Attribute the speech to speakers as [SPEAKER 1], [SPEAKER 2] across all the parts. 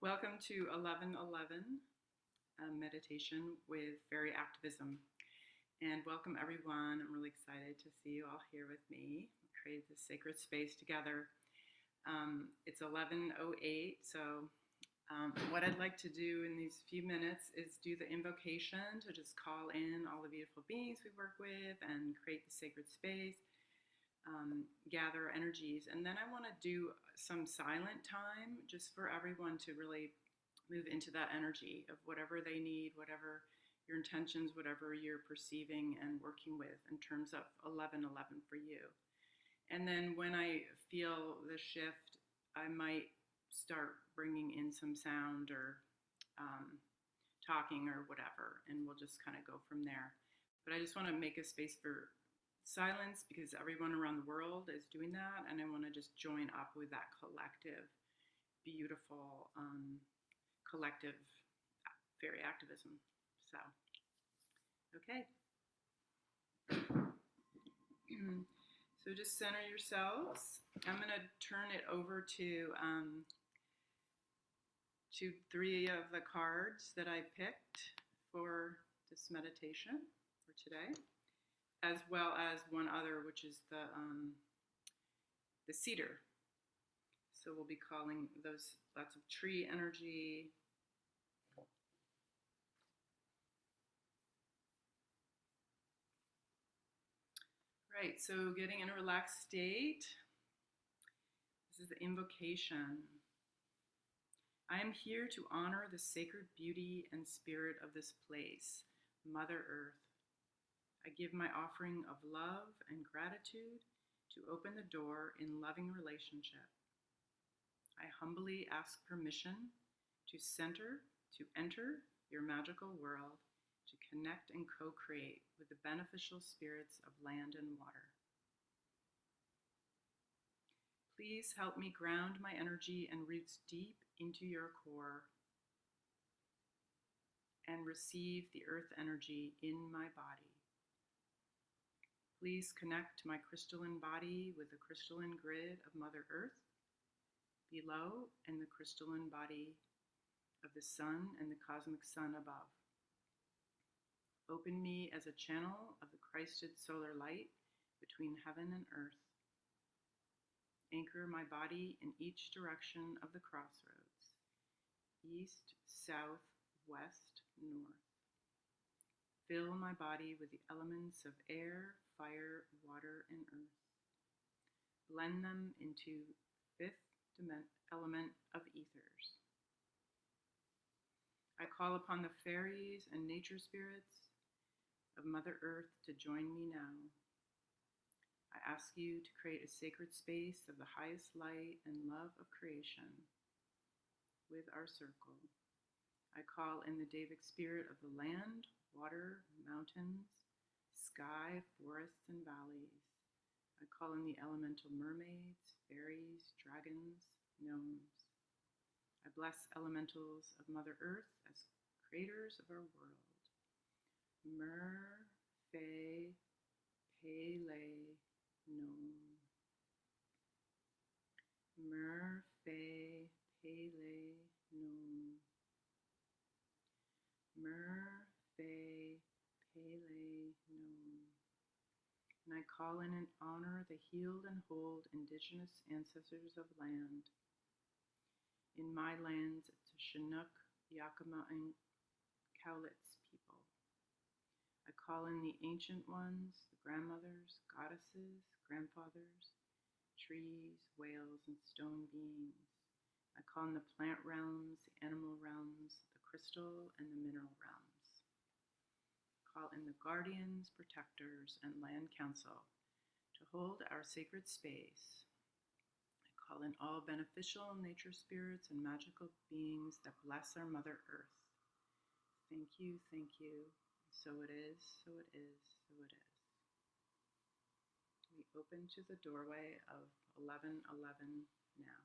[SPEAKER 1] Welcome to 1111 meditation with Fairy Activism. And welcome everyone. I'm really excited to see you all here with me. We created this sacred space together. It's 11:08, so what I'd like to do in these few minutes is do the invocation to just call in all the beautiful beings we work with and create the sacred space. Gather energies, and then I want to do some silent time just for everyone to really move into that energy of whatever they need, whatever your intentions, whatever you're perceiving and working with in terms of 1111 for you. And then when I feel the shift, I might start bringing in some sound or talking or whatever, and we'll just kind of go from there. But I just want to make a space for silence because everyone around the world is doing that, and I want to just join up with that collective, beautiful, collective fairy activism. So, okay. So just center yourselves. I'm going to turn it over to three of the cards that I picked for this meditation for today, as well as one other, which is the cedar. So we'll be calling those lots of tree energy. Right, so getting in a relaxed state. This is the invocation. I am here to honor the sacred beauty and spirit of this place, Mother Earth. I give my offering of love and gratitude to open the door in loving relationship. I humbly ask permission to enter your magical world, to connect and co-create with the beneficial spirits of land and water. Please help me ground my energy and roots deep into your core and receive the earth energy in my body. Please connect my crystalline body with the crystalline grid of Mother Earth below and the crystalline body of the sun and the cosmic sun above. Open me as a channel of the Christed solar light between heaven and earth. Anchor my body in each direction of the crossroads, east, south, west, north. Fill my body with the elements of air, fire, water, and earth. Blend them into fifth element of ethers. I call upon the fairies and nature spirits of Mother Earth to join me now. I ask you to create a sacred space of the highest light and love of creation with our circle. I call in the Devas spirit of the land, water, mountains, sky, forests, and valleys. I call in the elemental mermaids, fairies, dragons, gnomes. I bless elementals of Mother Earth as creators of our world. Mer, Fe, Pele, Nom. Mer, Fe, Pele, Nom. Mer, Fe, Pele, Nom. And I call in and honor the healed and whole indigenous ancestors of land. In my lands, it's a Chinook, Yakima, and Cowlitz people. I call in the ancient ones, the grandmothers, goddesses, grandfathers, trees, whales, and stone beings. I call in the plant realms, the animal realms, the crystal, and the mineral realms. I call in the guardians, protectors, and land council to hold our sacred space. I call in all beneficial nature spirits and magical beings that bless our Mother Earth. Thank you, thank you. So it is, so it is, so it is. We open to the doorway of 1111 now.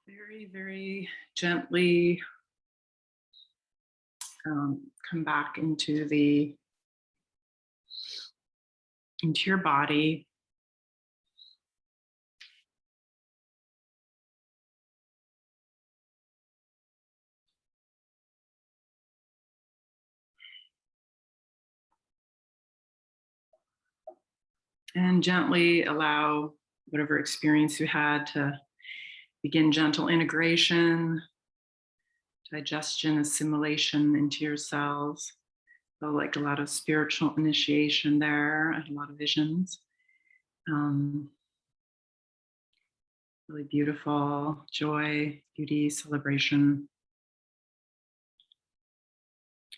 [SPEAKER 1] Very, very gently come back into your body. And gently allow whatever experience you had to begin gentle integration, digestion, assimilation into your cells. So like a lot of spiritual initiation there and a lot of visions. Really beautiful joy, beauty, celebration.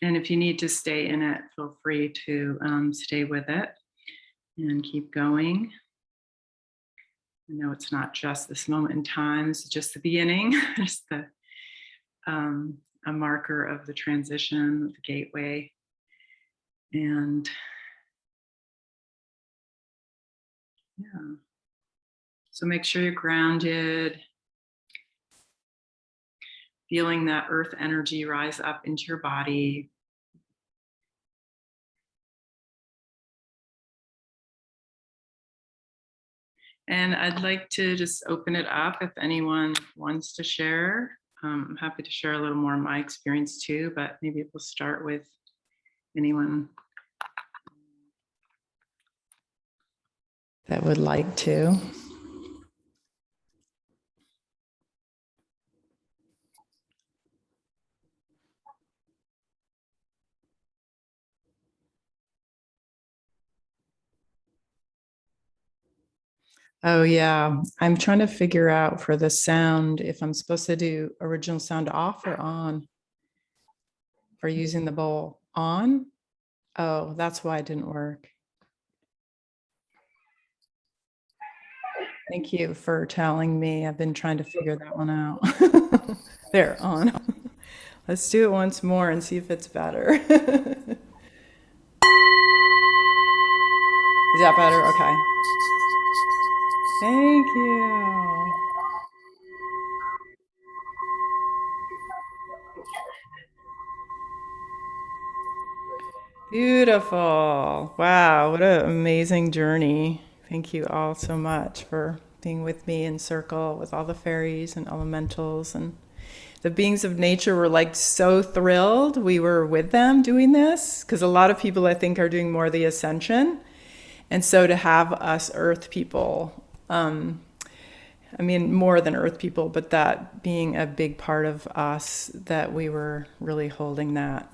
[SPEAKER 1] And if you need to stay in it, feel free to stay with it and keep going. I know it's not just this moment in time, it's just the beginning, just a marker of the transition, the gateway. And yeah, so make sure you're grounded, feeling that earth energy rise up into your body. And I'd like to just open it up if anyone wants to share. I'm happy to share a little more of my experience too, but maybe we'll start with anyone that would like to. Oh, yeah. I'm trying to figure out for the sound if I'm supposed to do original sound off or on for using the bowl. On? Oh, that's why it didn't work. Thank you for telling me. I've been trying to figure that one out. There, on. Let's do it once more and see if it's better. Is that better? Okay. Thank you. Beautiful. Wow, what an amazing journey. Thank you all so much for being with me in circle with all the fairies and elementals, and the beings of nature were like so thrilled we were with them doing this, because a lot of people I think are doing more the ascension. And so to have us earth people, I mean, more than earth people, but that being a big part of us, that we were really holding that,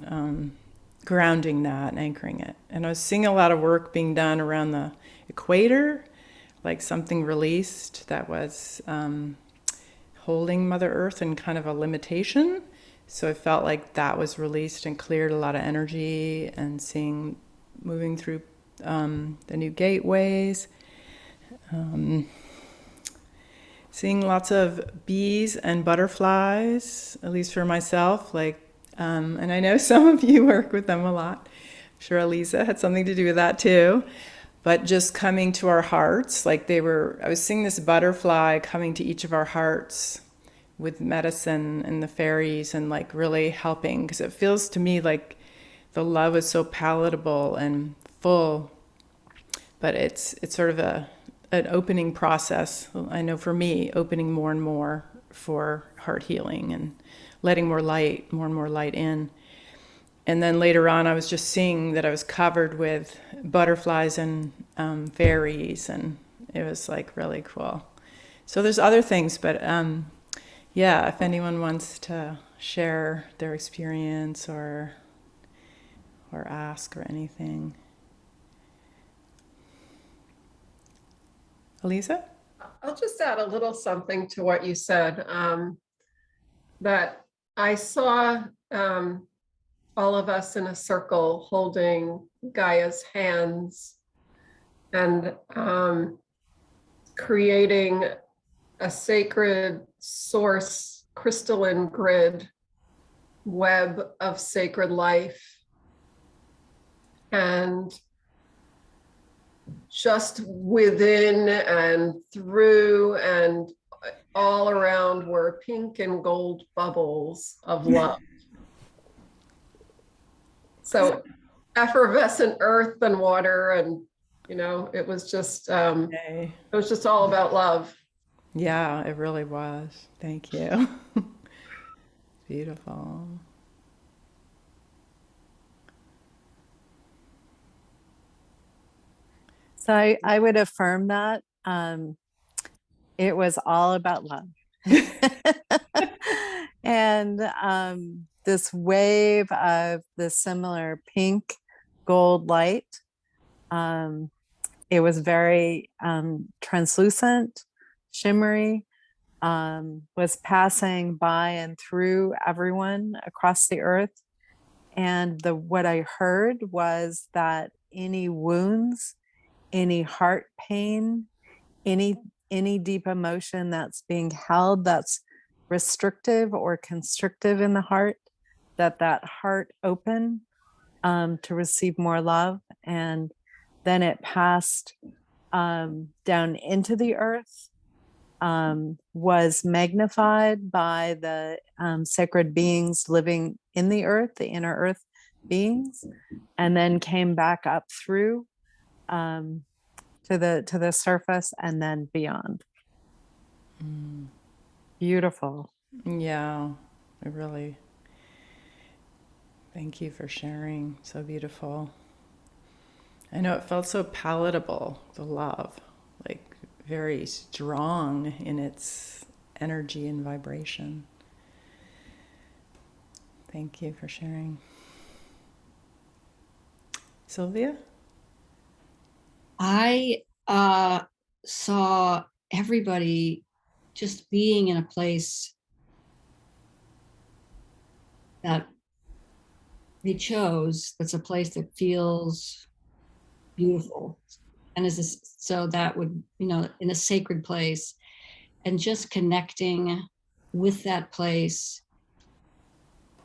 [SPEAKER 1] grounding that and anchoring it. And I was seeing a lot of work being done around the equator, like something released that was holding Mother Earth in kind of a limitation. So I felt like that was released and cleared a lot of energy, and seeing moving through the new gateways. Seeing lots of bees and butterflies, at least for myself, like, and I know some of you work with them a lot. I'm sure Elisa had something to do with that too. But just coming to our hearts, like I was seeing this butterfly coming to each of our hearts with medicine and the fairies, and like really helping, because it feels to me like the love is so palatable and full, but it's sort of an opening process. I know for me, opening more and more for heart healing and letting more and more light in. And then later on, I was just seeing that I was covered with butterflies and fairies, and it was like really cool. So there's other things, but yeah, if anyone wants to share their experience or ask or anything. Elisa?
[SPEAKER 2] I'll just add a little something to what you said, that I saw all of us in a circle holding Gaia's hands and creating a sacred source crystalline grid web of sacred life. And just within and through and all around were pink and gold bubbles of love. So effervescent earth and water, and
[SPEAKER 3] Okay.
[SPEAKER 2] it was just all about love.
[SPEAKER 3] Yeah, it really was. Thank you. Beautiful.
[SPEAKER 4] So I would affirm that. It was all about love. And this wave of the similar pink gold light, um, it was very translucent, shimmery, was passing by and through everyone across the earth. And what I heard was that any wounds, any heart pain, any any deep emotion that's being held, that's restrictive or constrictive in the heart, that heart open to receive more love, and then it passed down into the earth, was magnified by the sacred beings living in the earth, the inner earth beings, and then came back up through um, to the surface and then beyond. Beautiful.
[SPEAKER 3] Yeah, I really thank you for sharing. So beautiful. I know it felt so palatable, the love, like very strong in its energy and vibration. Thank you for sharing. Sylvia?
[SPEAKER 5] I saw everybody just being in a place that they chose. That's a place that feels beautiful, and so that would, in a sacred place, and just connecting with that place,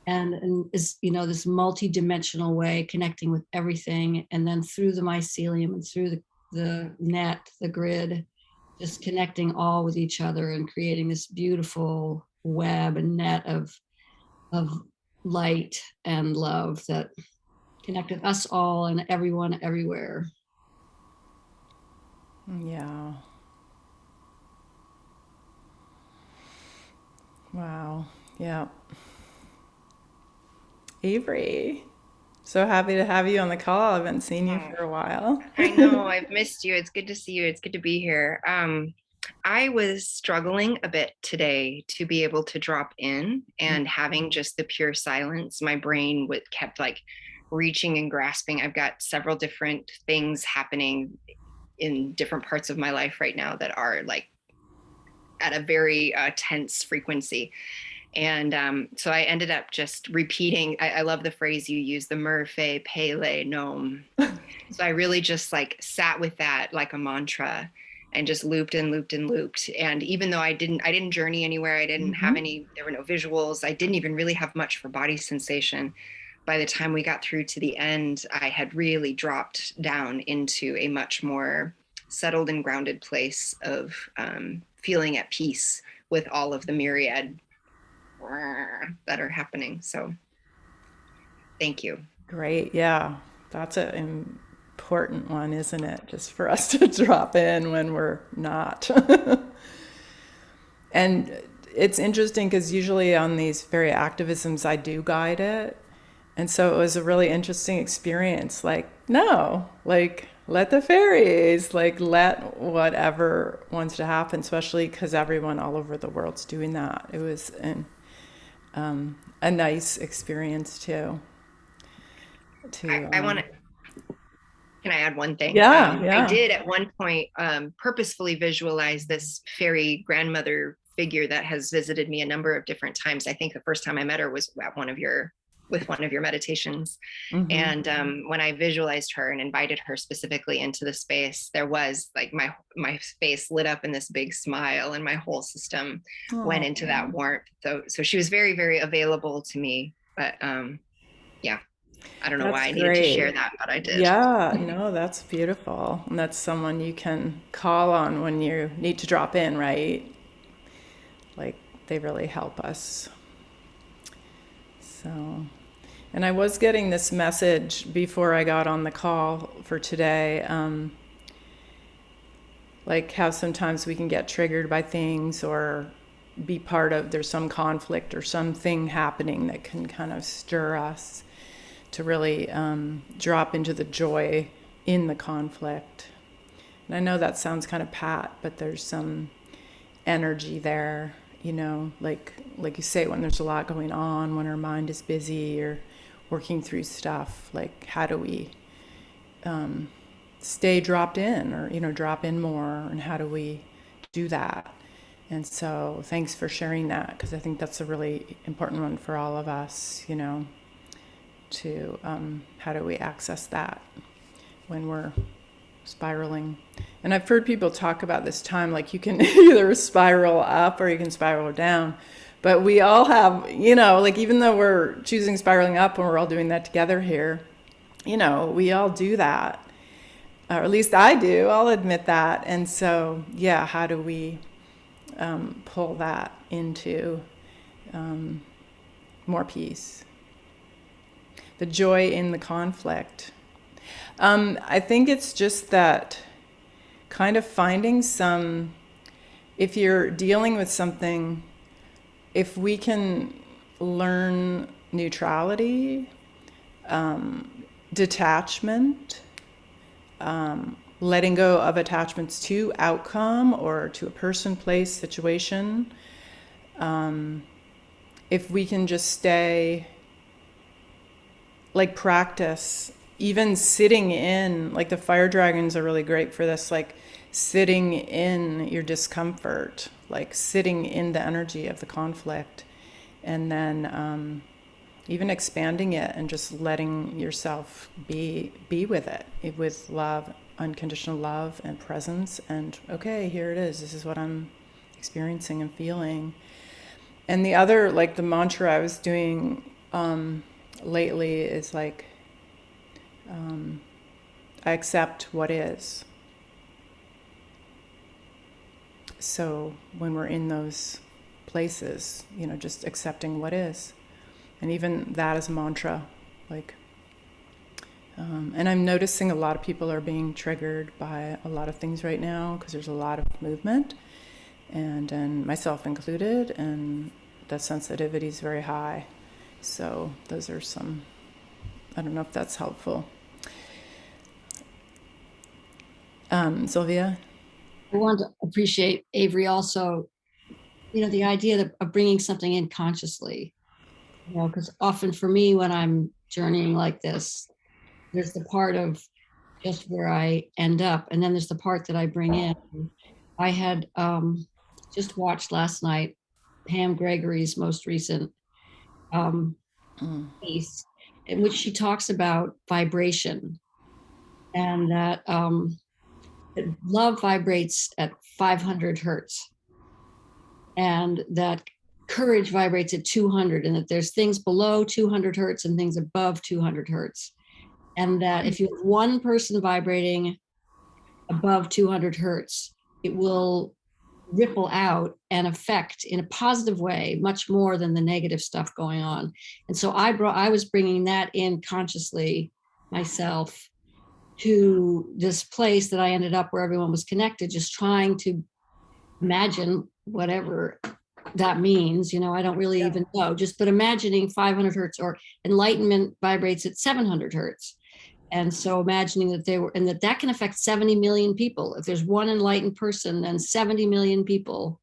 [SPEAKER 5] and is, this multi-dimensional way, connecting with everything, and then through the mycelium and through the net, the grid, just connecting all with each other and creating this beautiful web and net of light and love that connected us all and everyone everywhere.
[SPEAKER 3] Yeah. Wow. Yeah. Avery, so happy to have you on the call. I haven't seen you
[SPEAKER 6] Oh,
[SPEAKER 3] for a while.
[SPEAKER 6] I know, I've missed you. It's good to see you. It's good to be here. I was struggling a bit today to be able to drop in, and having just the pure silence. My brain kept like reaching and grasping. I've got several different things happening in different parts of my life right now that are like at a very tense frequency. And so I ended up just repeating. I love the phrase you use, the Murphy Pele Gnome. So I really just like sat with that like a mantra and just looped and looped and looped. And even though I didn't journey anywhere, I didn't have any, there were no visuals, I didn't even really have much for body sensation. By the time we got through to the end, I had really dropped down into a much more settled and grounded place of feeling at peace with all of the myriad that are happening. So thank you.
[SPEAKER 3] Great. Yeah. That's an important one, isn't it? Just for us to drop in when we're not. And it's interesting because usually on these very activisms, I do guide it. And so it was a really interesting experience. Like, no, like, let the fairies, like, let whatever wants to happen, especially because everyone all over the world's doing that. It was a nice experience too.
[SPEAKER 6] I want to, can I add one thing?
[SPEAKER 3] Yeah,
[SPEAKER 6] I
[SPEAKER 3] yeah.
[SPEAKER 6] did at one point purposefully visualize this fairy grandmother figure that has visited me a number of different times. I think the first time I met her was at with one of your meditations.
[SPEAKER 3] Mm-hmm.
[SPEAKER 6] And when I visualized her and invited her specifically into the space, there was like my face lit up in this big smile, and my whole system went into that warmth. So she was very, very available to me. But yeah, I don't know
[SPEAKER 3] That's
[SPEAKER 6] why I needed to
[SPEAKER 3] great.
[SPEAKER 6] share that, but I did.
[SPEAKER 3] Yeah, no, that's beautiful. And that's someone you can call on when you need to drop in, right? they really help us. So, and I was getting this message before I got on the call for today, like how sometimes we can get triggered by things or be part of, there's some conflict or something happening that can kind of stir us to really drop into the joy in the conflict. And I know that sounds kind of pat, but there's some energy there, you know, like you say, when there's a lot going on, when our mind is busy or working through stuff, like how do we stay dropped in, or, you know, drop in more, and how do we do that? And so thanks for sharing that, because I think that's a really important one for all of us, you know, to how do we access that when we're spiraling. And I've heard people talk about this time, like you can either spiral up or you can spiral down, but we all have, you know, like even though we're choosing spiraling up and we're all doing that together here, you know, we all do that, or at least I do, I'll admit that. And so, yeah, how do we pull that into more peace? The joy in the conflict. I think it's just that kind of finding some, if you're dealing with something, if we can learn neutrality, detachment, letting go of attachments to outcome or to a person, place, situation, if we can just stay, like practice, even sitting in, like the fire dragons are really great for this, like sitting in your discomfort, like sitting in the energy of the conflict, and then even expanding it and just letting yourself be with it, with love, unconditional love and presence, and okay, here it is, this is what I'm experiencing and feeling. And the other, like the mantra I was doing lately is like, I accept what is. So when we're in those places, you know, just accepting what is. And even that is a mantra, like, and I'm noticing a lot of people are being triggered by a lot of things right now because there's a lot of movement, and myself included, and the sensitivity is very high. So those are some, I don't know if that's helpful. Sylvia?
[SPEAKER 5] I want to appreciate Avery also, you know, the idea of bringing something in consciously, you know, because often for me, when I'm journeying like this, there's the part of just where I end up, and then there's the part that I bring in. I had just watched last night Pam Gregory's most recent piece, in which she talks about vibration, and that love vibrates at 500 hertz, and that courage vibrates at 200, and that there's things below 200 hertz and things above 200 hertz. And that if you have one person vibrating above 200 hertz, it will ripple out and affect in a positive way much more than the negative stuff going on. And so I was bringing that in consciously myself to this place that I ended up where everyone was connected, just trying to imagine whatever that means. You know, I don't really even know, but imagining 500 hertz, or enlightenment vibrates at 700 hertz. And so imagining that they were, and that can affect 70 million people. If there's one enlightened person, then 70 million people.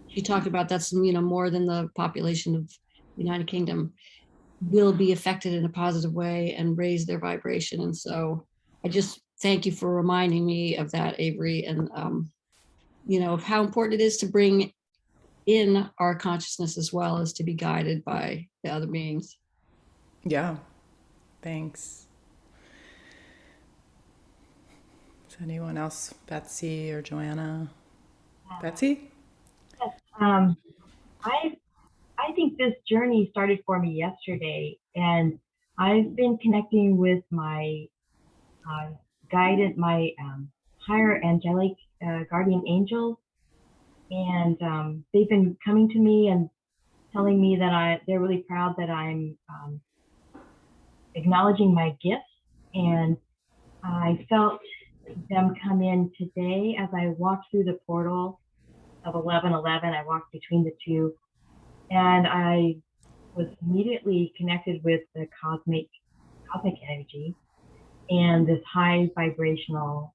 [SPEAKER 5] She talked about that's, you know, more than the population of the United Kingdom will be affected in a positive way and raise their vibration. And so I just thank you for reminding me of that, Avery, and you know, of how important it is to bring in our consciousness as well as to be guided by the other beings.
[SPEAKER 3] Yeah, thanks. Is anyone else? Betsy or Joanna? Betsy?
[SPEAKER 7] Yes, I think this journey started for me yesterday, and I've been connecting with my guided, my higher angelic guardian angels, and they've been coming to me and telling me that they're really proud that I'm acknowledging my gifts. And I felt them come in today as I walked through the portal of 1111. I walked between the two, and I was immediately connected with the cosmic energy and this high vibrational,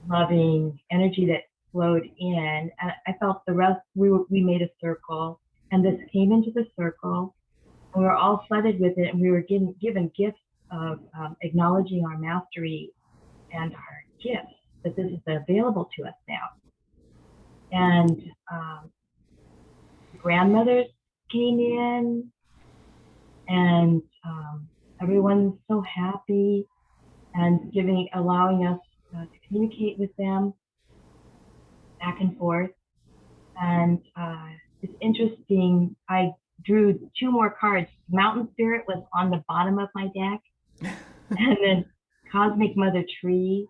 [SPEAKER 7] loving energy that flowed in. And I felt the rest. We made a circle, and this came into the circle, and we were all flooded with it, and we were given gifts of acknowledging our mastery and our gifts, that this is available to us now. And grandmothers came in, and everyone's so happy and allowing us to communicate with them back and forth. And it's interesting. I drew 2 more cards. Mountain Spirit was on the bottom of my deck, and then Cosmic Mother Tree.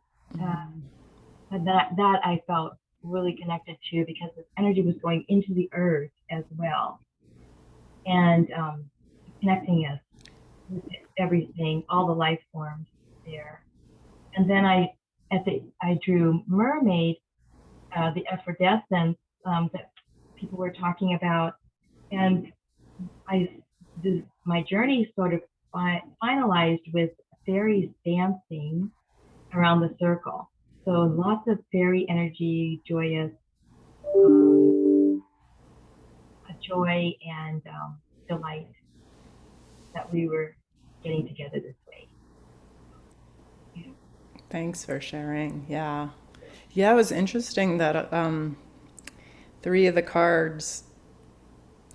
[SPEAKER 7] That I felt really connected to, because this energy was going into the earth as well, and connecting us with everything, all the life forms there. And then I drew Mermaid, the effervescence that people were talking about, and my journey sort of finalized with fairies dancing around the circle. So lots of fairy energy, joyous, joy and delight that we were getting together this way.
[SPEAKER 3] Thanks for sharing. Yeah. Yeah, it was interesting that 3 of the cards,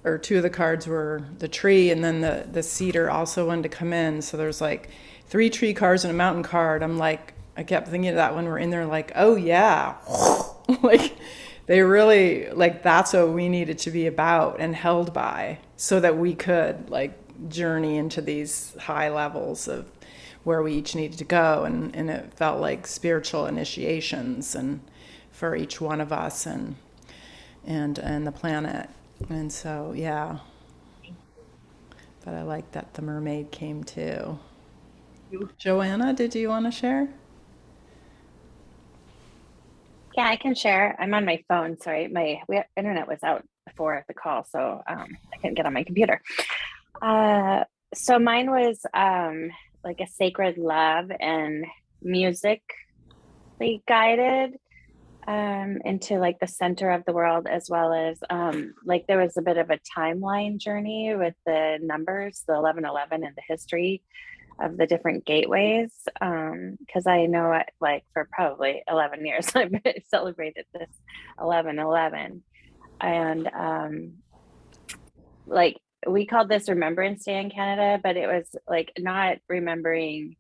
[SPEAKER 3] or 2 of the cards, were the tree, and then the cedar also wanted to come in. So there's like 3 tree cards and a mountain card. I kept thinking of that when we're in there, like, oh yeah, like they really, like, that's what we needed to be about and held by, so that we could like journey into these high levels of where we each needed to go. And it felt like spiritual initiations and for each one of us and the planet. And so, yeah. But I like that the mermaid came too. Joanna, did you want to share?
[SPEAKER 8] Yeah, I can share. I'm on my phone. Sorry, my internet was out before the call, so I couldn't get on my computer. So mine was like a sacred love and musically guided into like the center of the world, as well as like there was a bit of a timeline journey with the numbers, the 1111, and the history of the different gateways, because I know it, like for probably 11 years I've celebrated this 1111, and like we called this Remembrance Day in Canada, but it was like not remembering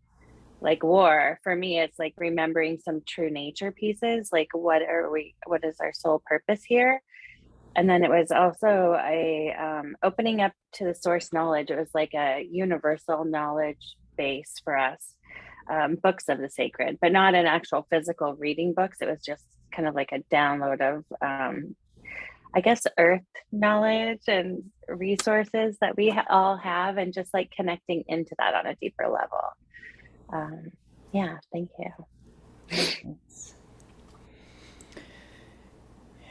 [SPEAKER 8] like war. For me, it's like remembering some true nature pieces, like what is our soul purpose here. And then it was also a opening up to the source knowledge. It was like a universal knowledge base for us, books of the sacred, but not an actual physical reading books. It was just kind of like a download of, I guess, earth knowledge and resources that we all have, and just like connecting into that on a deeper level. Yeah, thank you.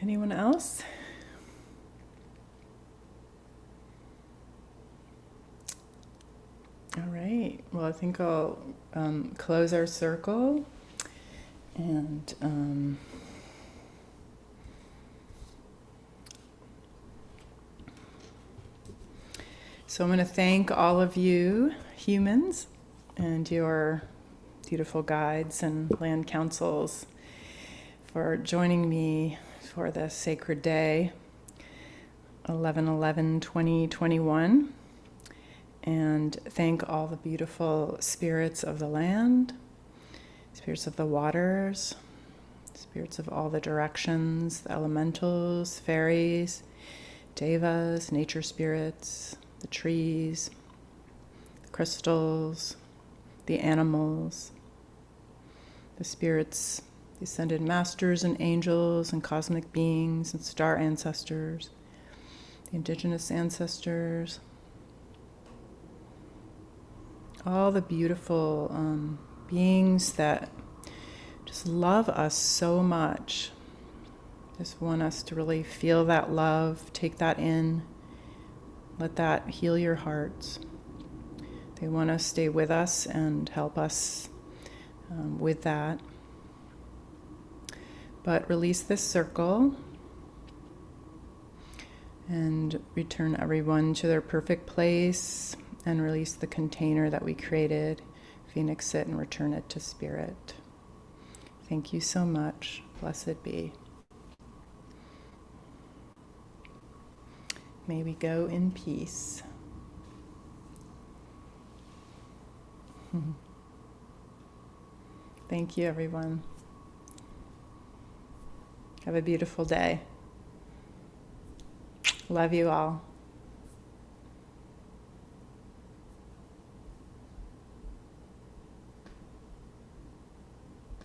[SPEAKER 3] Anyone else? All right. Well, I think I'll close our circle, and so I'm going to thank all of you humans and your beautiful guides and land councils for joining me for this sacred day, 11/11/2021. And thank all the beautiful spirits of the land, spirits of the waters, spirits of all the directions, the elementals, fairies, devas, nature spirits, the trees, the crystals, the animals, the spirits the ascended masters and angels and cosmic beings and star ancestors, the indigenous ancestors, all the beautiful beings that just love us so much. Just want us to really feel that love, take that in, let that heal your hearts. They want to stay with us and help us with that. But release this circle and return everyone to their perfect place, and release the container that we created, phoenix it and return it to spirit. Thank you so much. Blessed be. May we go in peace. Thank you, everyone. Have a beautiful day. Love you all.